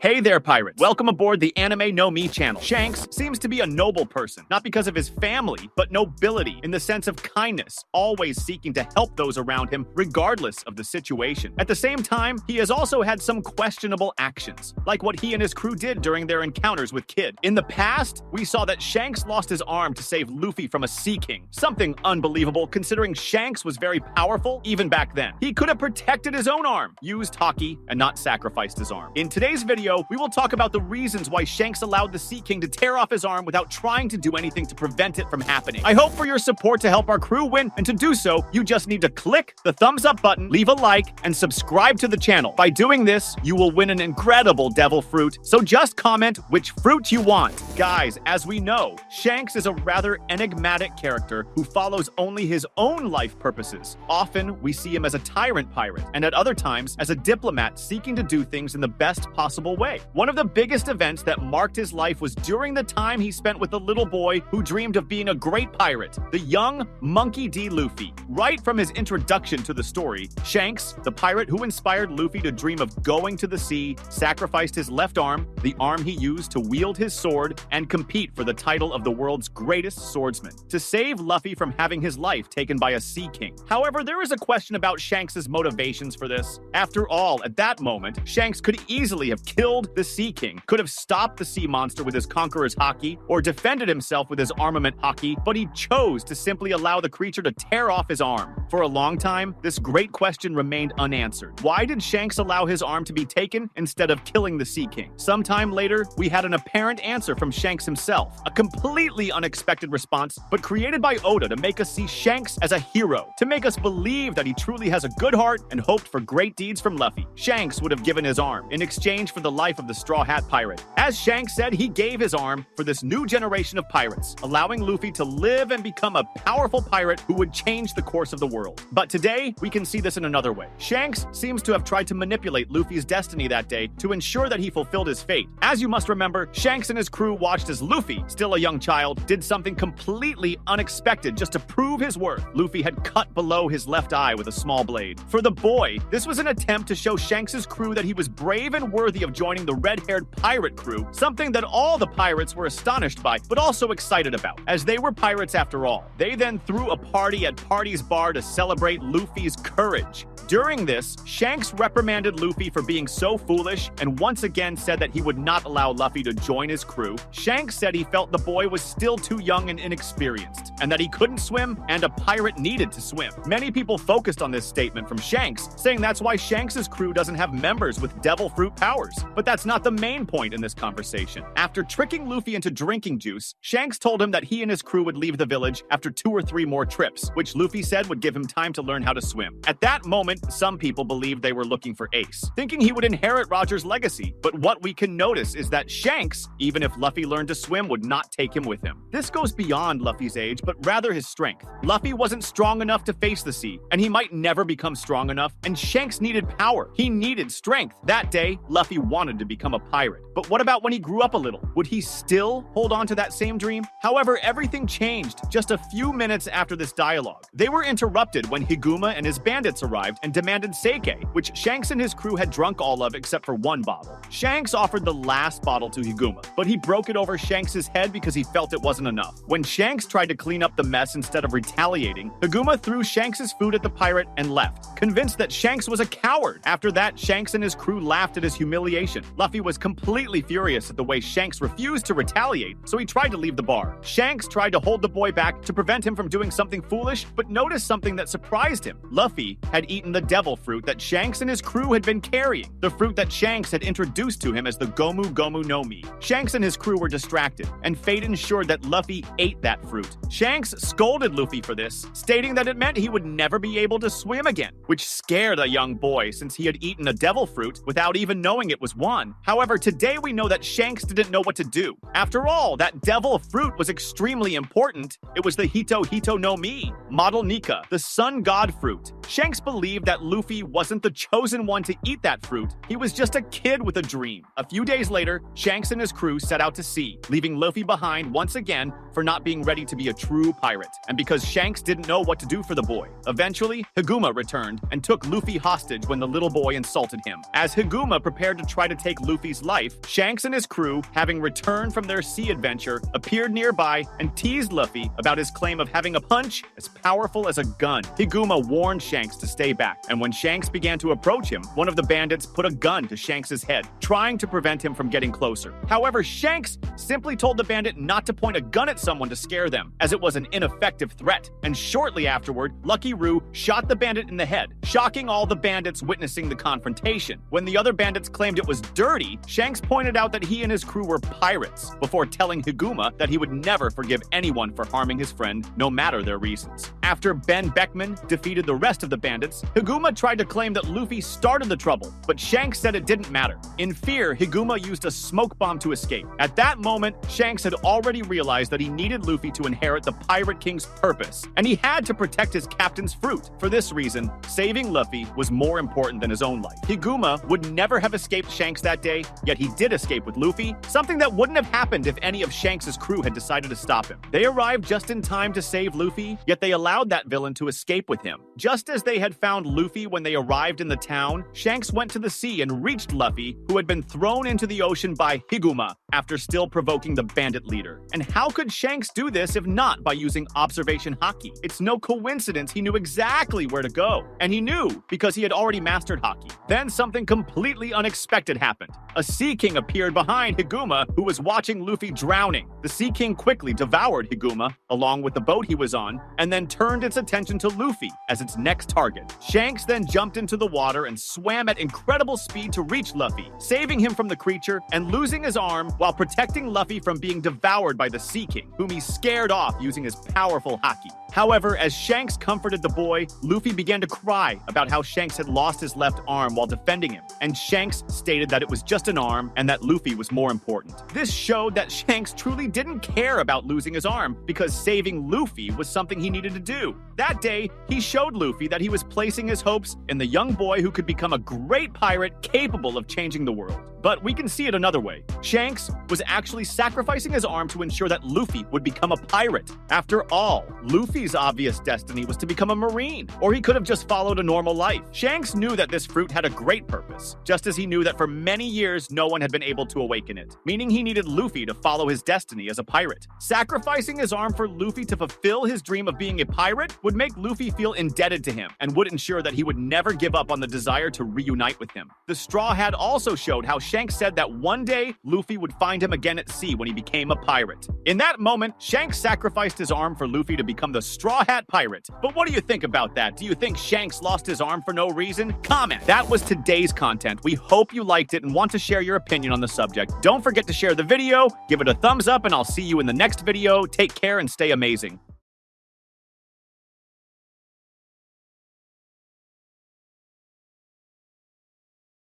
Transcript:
Hey there, pirates. Welcome aboard the Anime No Me channel. Shanks seems to be a noble person, not because of his family, but nobility in the sense of kindness, always seeking to help those around him, regardless of the situation. At the same time, he has also had some questionable actions, like what he and his crew did during their encounters with Kid. In the past, we saw that Shanks lost his arm to save Luffy from a Sea King. Something unbelievable, considering Shanks was very powerful even back then. He could have protected his own arm, used Haki, and not sacrificed his arm. In today's video, we will talk about the reasons why Shanks allowed the Sea King to tear off his arm without trying to do anything to prevent it from happening. I hope for your support to help our crew win, and to do so, you just need to click the thumbs up button, leave a like, and subscribe to the channel. By doing this, you will win an incredible devil fruit, so just comment which fruit you want. Guys, as we know, Shanks is a rather enigmatic character who follows only his own life purposes. Often, we see him as a tyrant pirate, and at other times, as a diplomat seeking to do things in the best possible way. One of the biggest events that marked his life was during the time he spent with the little boy who dreamed of being a great pirate, the young Monkey D. Luffy. Right from his introduction to the story, Shanks, the pirate who inspired Luffy to dream of going to the sea, sacrificed his left arm, the arm he used to wield his sword and compete for the title of the world's greatest swordsman, to save Luffy from having his life taken by a Sea King. However, there is a question about Shanks' motivations for this. After all, at that moment, Shanks could easily have killed the Sea King, could have stopped the sea monster with his conqueror's Haki, or defended himself with his armament Haki, but he chose to simply allow the creature to tear off his arm. For a long time, this great question remained unanswered. Why did Shanks allow his arm to be taken instead of killing the Sea King? Sometime later, we had an apparent answer from Shanks himself, a completely unexpected response, but created by Oda to make us see Shanks as a hero, to make us believe that he truly has a good heart and hoped for great deeds from Luffy. Shanks would have given his arm in exchange for the life of the Straw Hat Pirate. As Shanks said, he gave his arm for this new generation of pirates, allowing Luffy to live and become a powerful pirate who would change the course of the world. But today, we can see this in another way. Shanks seems to have tried to manipulate Luffy's destiny that day to ensure that he fulfilled his fate. As you must remember, Shanks and his crew watched as Luffy, still a young child, did something completely unexpected just to prove his worth. Luffy had cut below his left eye with a small blade. For the boy, this was an attempt to show Shanks' crew that he was brave and worthy of joining the red-haired pirate crew, something that all the pirates were astonished by, but also excited about, as they were pirates after all. They then threw a party at Party's Bar to celebrate Luffy's courage. During this, Shanks reprimanded Luffy for being so foolish and once again said that he would not allow Luffy to join his crew. Shanks said he felt the boy was still too young and inexperienced, and that he couldn't swim and a pirate needed to swim. Many people focused on this statement from Shanks, saying that's why Shanks' crew doesn't have members with devil fruit powers. But that's not the main point in this conversation. After tricking Luffy into drinking juice, Shanks told him that he and his crew would leave the village after 2 or 3 more trips, which Luffy said would give him time to learn how to swim. At that moment, some people believed they were looking for Ace, thinking he would inherit Roger's legacy. But what we can notice is that Shanks, even if Luffy learned to swim, would not take him with him. This goes beyond Luffy's age, but rather his strength. Luffy wasn't strong enough to face the sea, and he might never become strong enough, and Shanks needed power. He needed strength. That day, Luffy wanted to become a pirate. But what about when he grew up a little? Would he still hold on to that same dream? However, everything changed just a few minutes after this dialogue. They were interrupted when Higuma and his bandits arrived and demanded sake, which Shanks and his crew had drunk all of except for 1 bottle. Shanks offered the last bottle to Higuma, but he broke it over Shanks' head because he felt it wasn't enough. When Shanks tried to clean up the mess instead of retaliating, Higuma threw Shanks' food at the pirate and left, convinced that Shanks was a coward. After that, Shanks and his crew laughed at his humiliation. Luffy was completely furious at the way Shanks refused to retaliate, so he tried to leave the bar. Shanks tried to hold the boy back to prevent him from doing something foolish, but noticed something that surprised him. Luffy had eaten the devil fruit that Shanks and his crew had been carrying, the fruit that Shanks had introduced to him as the Gomu Gomu no Mi. Shanks and his crew were distracted, and fate ensured that Luffy ate that fruit. Shanks scolded Luffy for this, stating that it meant he would never be able to swim again, which scared a young boy since he had eaten a devil fruit without even knowing it was one. However, today we know that Shanks didn't know what to do. After all, that devil fruit was extremely important. It was the Hito Hito no Mi, Model Nika, the sun god fruit. Shanks believed that Luffy wasn't the chosen one to eat that fruit. He was just a kid with a dream. A few days later, Shanks and his crew set out to sea, leaving Luffy behind once again for not being ready to be a true pirate, and because Shanks didn't know what to do for the boy. Eventually, Higuma returned and took Luffy hostage when the little boy insulted him. As Higuma prepared to try to take Luffy's life, Shanks and his crew, having returned from their sea adventure, appeared nearby and teased Luffy about his claim of having a punch as powerful as a gun. Higuma warned Shanks to stay back, and when Shanks began to approach him, one of the bandits put a gun to Shanks' head, trying to prevent him from getting closer. However, Shanks simply told the bandit not to point a gun at someone to scare them, as it was an ineffective threat. And shortly afterward, Lucky Roo shot the bandit in the head, shocking all the bandits witnessing the confrontation. When the other bandits claimed it was dirty, Shanks pointed out that he and his crew were pirates, before telling Higuma that he would never forgive anyone for harming his friend, no matter their reasons. After Ben Beckman defeated the rest of the bandits, Higuma tried to claim that Luffy started the trouble, but Shanks said it didn't matter. In fear, Higuma used a smoke bomb to escape. At that moment, Shanks had already realized that he needed Luffy to inherit the Pirate King's purpose, and he had to protect his captain's fruit. For this reason, saving Luffy was more important than his own life. Higuma would never have escaped Shanks that day, yet he did escape with Luffy, something that wouldn't have happened if any of Shanks' crew had decided to stop him. They arrived just in time to save Luffy, yet they allowed that villain to escape with him. Just as they had found Luffy when they arrived in the town, Shanks went to the sea and reached Luffy, who had been thrown into the ocean by Higuma after still provoking the bandit leader. And how could Shanks do this if not by using observation Haki? It's no coincidence he knew exactly where to go. And he knew because he had already mastered Haki. Then something completely unexpected happened. A Sea King appeared behind Higuma, who was watching Luffy drowning. The Sea King quickly devoured Higuma, along with the boat he was on, and then turned its attention to Luffy as its next target. Shanks then jumped into the water and swam at incredible speed to reach Luffy, saving him from the creature and losing his arm while protecting Luffy from being devoured by the Sea King, whom he scared off using his powerful Haki. However, as Shanks comforted the boy, Luffy began to cry about how Shanks had lost his left arm while defending him, and Shanks stated that it was just an arm and that Luffy was more important. This showed that Shanks truly didn't care about losing his arm because saving Luffy was something he needed to do. That day, he showed Luffy that he was placing his hopes in the young boy who could become a great pirate capable of changing the world. But we can see it another way. Shanks was actually sacrificing his arm to ensure that Luffy would become a pirate. After all, Luffy's obvious destiny was to become a marine, or he could have just followed a normal life. Shanks knew that this fruit had a great purpose, just as he knew that for many years no one had been able to awaken it, meaning he needed Luffy to follow his destiny as a pirate. Sacrificing his arm for Luffy to fulfill his dream of being a pirate would make Luffy feel indebted to him and would ensure that he would never give up on the desire to reunite with him. The Straw Hat also showed how Shanks said that one day Luffy would find him again at sea when he became a pirate. In that moment, Shanks sacrificed his arm for Luffy to become the Straw Hat Pirate. But what do you think about that? Do you think Shanks lost his arm for no reason? Comment. That was today's content. We hope you liked it and want to share your opinion on the subject. Don't forget to share the video, give it a thumbs up, and I'll see you in the next video. Take care and stay amazing.